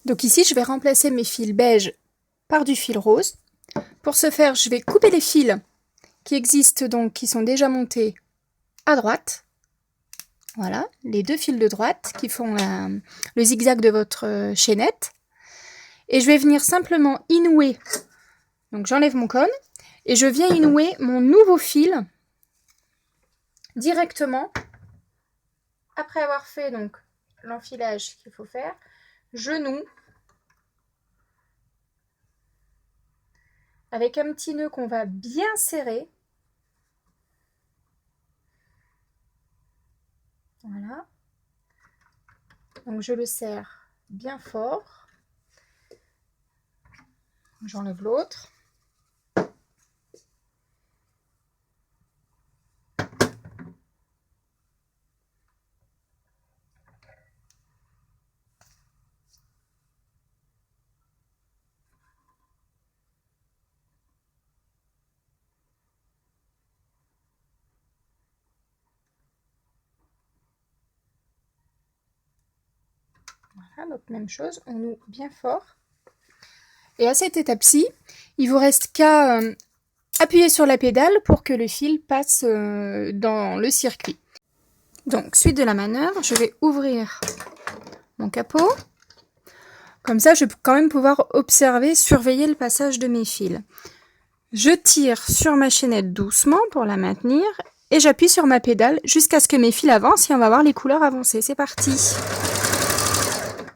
Donc ici, je vais remplacer mes fils beige par du fil rose. Pour ce faire, je vais couper les fils qui existent donc, qui sont déjà montés à droite. Voilà, les deux fils de droite qui font le zigzag de votre chaînette. Et je vais venir simplement inouer. Donc j'enlève mon cône et je viens inouer mon nouveau fil directement après avoir fait donc l'enfilage qu'il faut faire. Je noue avec un petit nœud qu'on va bien serrer. Voilà. Donc je le serre bien fort. J'enlève l'autre. Voilà, donc même chose, on noue bien fort. Et à cette étape-ci, il vous reste qu'à appuyer sur la pédale pour que le fil passe dans le circuit. Donc, suite de la manœuvre, je vais ouvrir mon capot. Comme ça, je vais quand même pouvoir observer, surveiller le passage de mes fils. Je tire sur ma chaînette doucement pour la maintenir et j'appuie sur ma pédale jusqu'à ce que mes fils avancent et on va voir les couleurs avancer. C'est parti!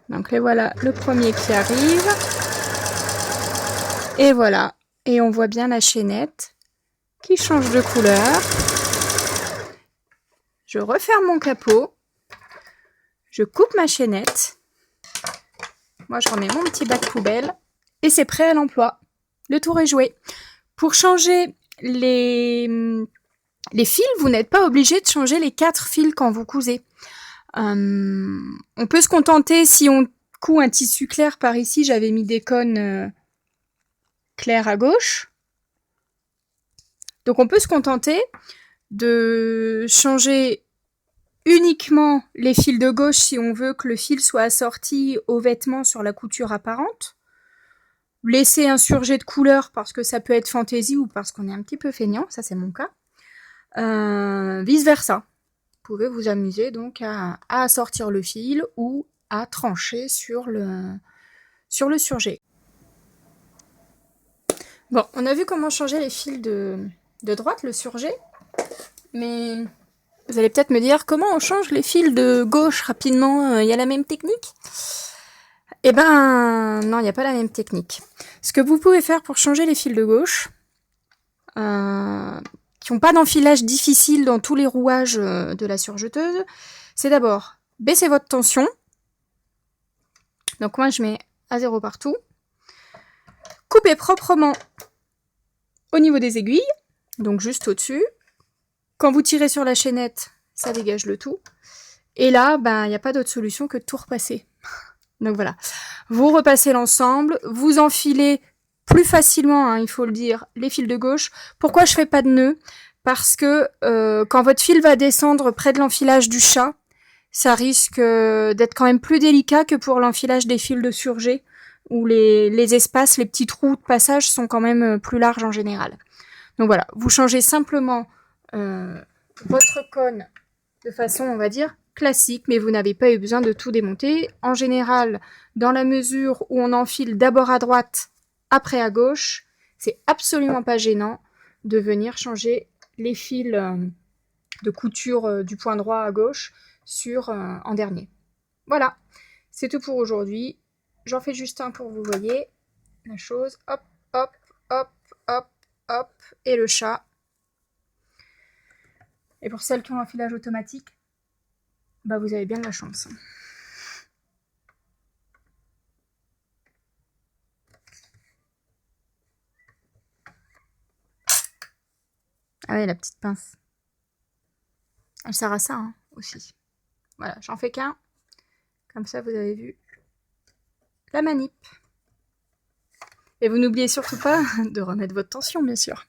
Donc, les voilà, le premier qui arrive. Et voilà, et on voit bien la chaînette qui change de couleur. Je referme mon capot, je coupe ma chaînette. Moi, je remets mon petit bac poubelle et c'est prêt à l'emploi. Le tour est joué. Pour changer les fils, vous n'êtes pas obligé de changer les 4 fils quand vous cousez. On peut se contenter, si on coud un tissu clair par ici, j'avais mis des cônes clairs à gauche. Donc on peut se contenter de changer uniquement les fils de gauche si on veut que le fil soit assorti au vêtement sur la couture apparente. Laisser un surjet de couleur parce que ça peut être fantaisie ou parce qu'on est un petit peu feignant, ça c'est mon cas. Vice versa. Vous pouvez vous amuser donc à assortir le fil ou à trancher sur le surjet. Bon, on a vu comment changer les fils de droite, le surjet, mais vous allez peut-être me dire comment on change les fils de gauche rapidement, il y a la même technique? Eh ben non, il n'y a pas la même technique. Ce que vous pouvez faire pour changer les fils de gauche, qui n'ont pas d'enfilage difficile dans tous les rouages de la surjeteuse, c'est d'abord baisser votre tension. Donc moi je mets à 0 partout. Coupez proprement au niveau des aiguilles, donc juste au-dessus. Quand vous tirez sur la chaînette, ça dégage le tout. Et là, ben, il n'y a pas d'autre solution que de tout repasser. Donc voilà, vous repassez l'ensemble, vous enfilez plus facilement, hein, il faut le dire, les fils de gauche. Pourquoi je fais pas de nœud? Parce que quand votre fil va descendre près de l'enfilage du chat, ça risque d'être quand même plus délicat que pour l'enfilage des fils de surjet, où les espaces, les petits trous de passage sont quand même plus larges en général. Donc voilà, vous changez simplement votre cône de façon, on va dire, classique, mais vous n'avez pas eu besoin de tout démonter. En général, dans la mesure où on enfile d'abord à droite, après à gauche, c'est absolument pas gênant de venir changer les fils de couture du point droit à gauche en dernier. Voilà, c'est tout pour aujourd'hui. J'en fais juste un pour vous voyez la chose. Hop, hop, hop, hop, hop, et le chat. Et pour celles qui ont un filage automatique, bah vous avez bien de la chance. Ah ouais, la petite pince. Elle sert à ça hein, aussi. Voilà, j'en fais qu'un. Comme ça, vous avez vu la manip. Et vous n'oubliez surtout pas de remettre votre tension, bien sûr.